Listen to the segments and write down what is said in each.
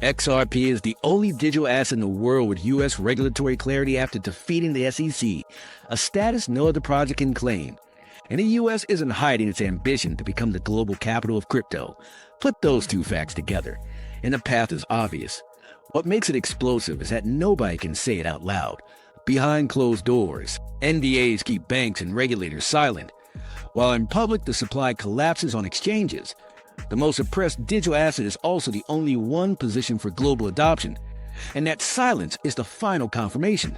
XRP is the only digital asset in the world with U.S. regulatory clarity after defeating the SEC, a status no other project can claim. And the U.S. isn't hiding its ambition to become the global capital of crypto. Put those two facts together, and the path is obvious. What makes it explosive is that nobody can say it out loud. Behind closed doors, NDAs keep banks and regulators silent. While in public, the supply collapses on exchanges. The most oppressed digital asset is also the only one positioned for global adoption, and that silence is the final confirmation.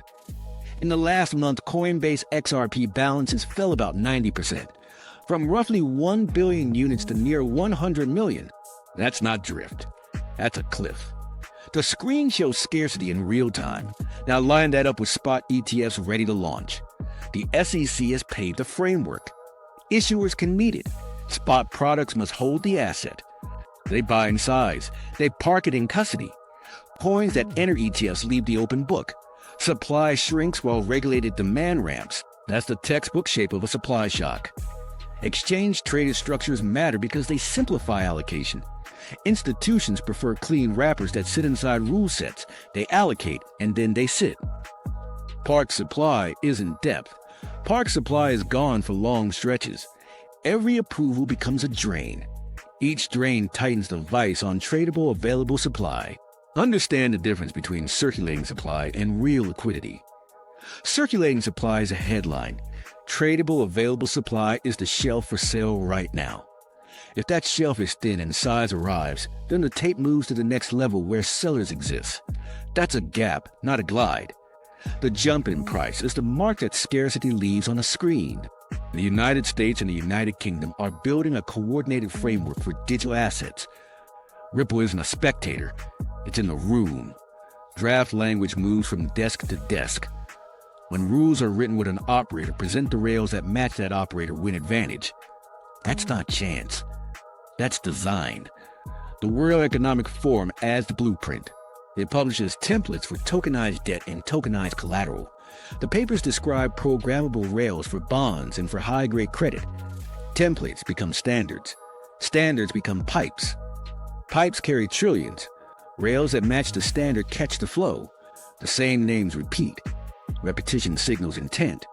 In the last month, Coinbase XRP balances fell about 90%, from roughly 1 billion units to near 100 million. That's not drift. That's a cliff. The screen shows scarcity in real time. Now line that up with spot ETFs ready to launch. The SEC has paved the framework. Issuers can meet it. Spot products must hold the asset. They buy in size. They park it in custody. Coins that enter ETFs leave the open book. Supply shrinks while regulated demand ramps. That's the textbook shape of a supply shock. Exchange-traded structures matter because they simplify allocation. Institutions prefer clean wrappers that sit inside rule sets. They allocate, and then they sit. Park supply isn't depth. Park supply is gone for long stretches. Every approval becomes a drain. Each drain tightens the vice on tradable available supply. Understand the difference between circulating supply and real liquidity. Circulating supply is a headline. Tradable available supply is the shelf for sale right now. If that shelf is thin and size arrives, then the tape moves to the next level where sellers exist. That's a gap, not a glide. The jump in price is the mark that scarcity leaves on a screen. The United States and the United Kingdom are building a coordinated framework for digital assets. Ripple isn't a spectator, it's in the room. Draft language moves from desk to desk. When rules are written with an operator, present the rails that match that operator win advantage. That's not chance. That's design. The World Economic Forum adds the blueprint. It publishes templates for tokenized debt and tokenized collateral. The papers describe programmable rails for bonds and for high-grade credit. Templates become standards. Standards become pipes. Pipes carry trillions. Rails that match the standard catch the flow. The same names repeat. Repetition signals intent.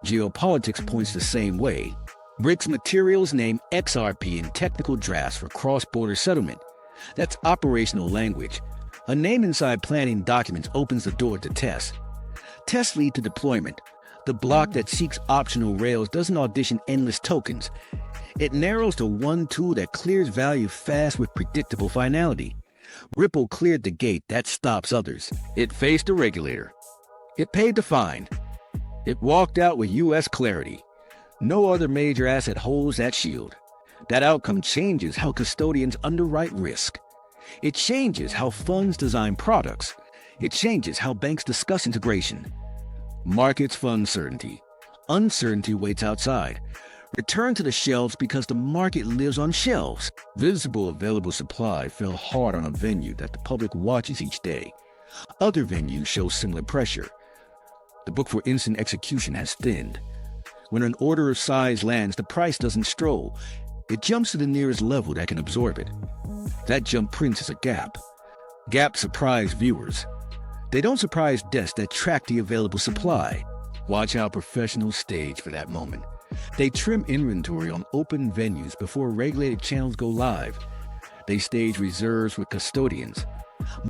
Geopolitics points the same way. BRICS Materials name XRP in technical drafts for cross-border settlement. That's operational language. A name inside planning documents opens the door to tests. Tests lead to deployment. The block that seeks optional rails doesn't audition endless tokens. It narrows to one tool that clears value fast with predictable finality. Ripple cleared the gate that stops others. It faced a regulator. It paid the fine. It walked out with U.S. clarity. No other major asset holds that shield. That outcome changes how custodians underwrite risk. It changes how funds design products. It changes how banks discuss integration. Markets fund certainty. Uncertainty waits outside. Return to the shelves because the market lives on shelves. Visible available supply fell hard on a venue that the public watches each day. Other venues show similar pressure. The book for instant execution has thinned. When an order of size lands, the price doesn't stroll. It jumps to the nearest level that can absorb it. That jump prints as a gap. Gaps surprise viewers. They don't surprise desks that track the available supply. Watch how professionals stage for that moment. They trim inventory on open venues before regulated channels go live. They stage reserves with custodians.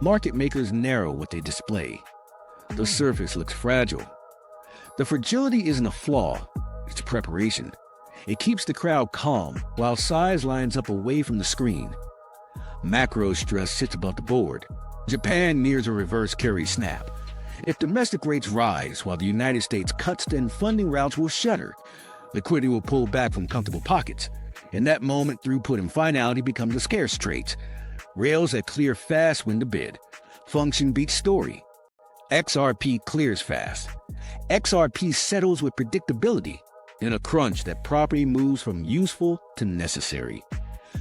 Market makers narrow what they display. The surface looks fragile. The fragility isn't a flaw, it's preparation. It keeps the crowd calm while size lines up away from the screen. Macro stress sits above the board. Japan nears a reverse carry snap. If domestic rates rise while the United States cuts, then funding routes will shudder. Liquidity will pull back from comfortable pockets. In that moment, throughput and finality become the scarce traits. Rails that clear fast win the bid. Function beats story. XRP clears fast. XRP settles with predictability. In a crunch, that property moves from useful to necessary.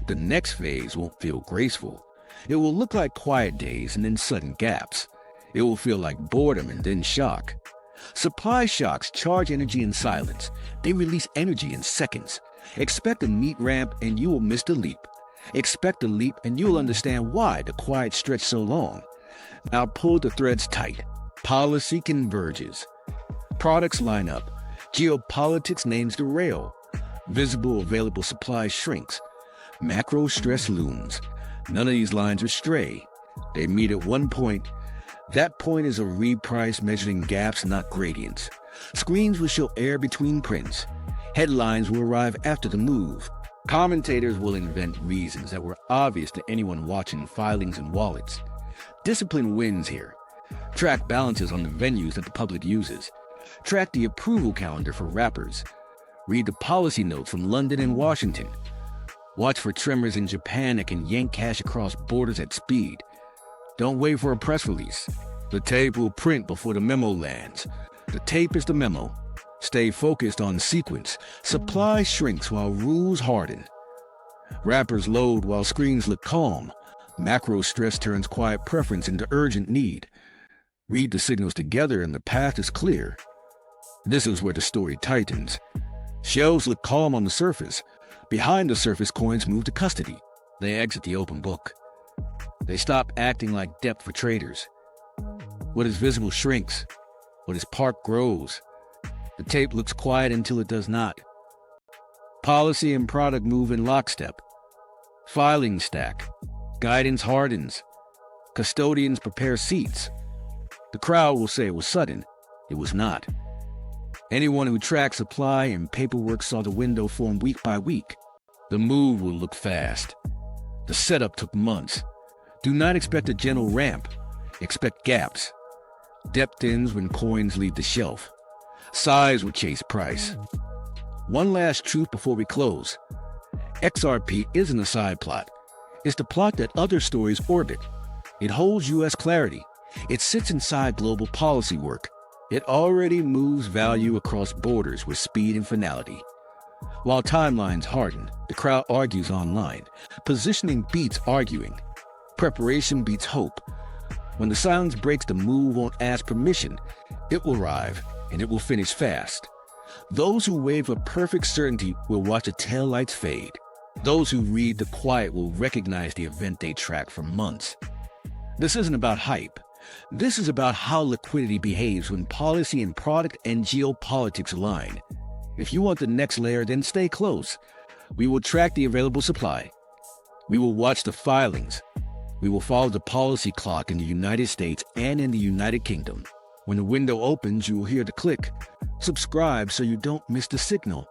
The next phase won't feel graceful. It will look like quiet days and then sudden gaps. It will feel like boredom and then shock. Supply shocks charge energy in silence. They release energy in seconds. Expect a neat ramp and you will miss the leap. Expect a leap and you'll understand why the quiet stretched so long. Now pull the threads tight. Policy converges. Products line up. Geopolitics names the rail. Visible available supply shrinks. Macro stress looms. None of these lines are stray. They meet at one point. That point is a reprice measuring gaps, not gradients. Screens will show air between prints. Headlines will arrive after the move. Commentators will invent reasons that were obvious to anyone watching filings and wallets. Discipline wins here. Track balances on the venues that the public uses. Track the approval calendar for wrappers. Read the policy notes from London and Washington. Watch for tremors in Japan that can yank cash across borders at speed. Don't wait for a press release. The tape will print before the memo lands. The tape is the memo. Stay focused on sequence. Supply shrinks while rules harden. Wrappers load while screens look calm. Macro stress turns quiet preference into urgent need. Read the signals together and the path is clear. This is where the story tightens. Shelves look calm on the surface. Behind the surface, coins move to custody. They exit the open book. They stop acting like depth for traders. What is visible shrinks. What is parked grows. The tape looks quiet until it does not. Policy and product move in lockstep. Filings stack. Guidance hardens. Custodians prepare seats. The crowd will say it was sudden. It was not. Anyone who tracked supply and paperwork saw the window form week by week. The move will look fast. The setup took months. Do not expect a gentle ramp. Expect gaps. Depth ends when coins leave the shelf. Size will chase price. One last truth before we close. XRP isn't a side plot. It's the plot that other stories orbit. It holds U.S. clarity. It sits inside global policy work. It already moves value across borders with speed and finality. While timelines harden, the crowd argues online. Positioning beats arguing. Preparation beats hope. When the silence breaks, the move won't ask permission. It will arrive, and it will finish fast. Those who wave a perfect certainty will watch the taillights fade. Those who read the quiet will recognize the event they tracked for months. This isn't about hype. This is about how liquidity behaves when policy and product and geopolitics align. If you want the next layer, then stay close. We will track the available supply. We will watch the filings. We will follow the policy clock in the United States and in the United Kingdom. When the window opens, you will hear the click. Subscribe so you don't miss the signal.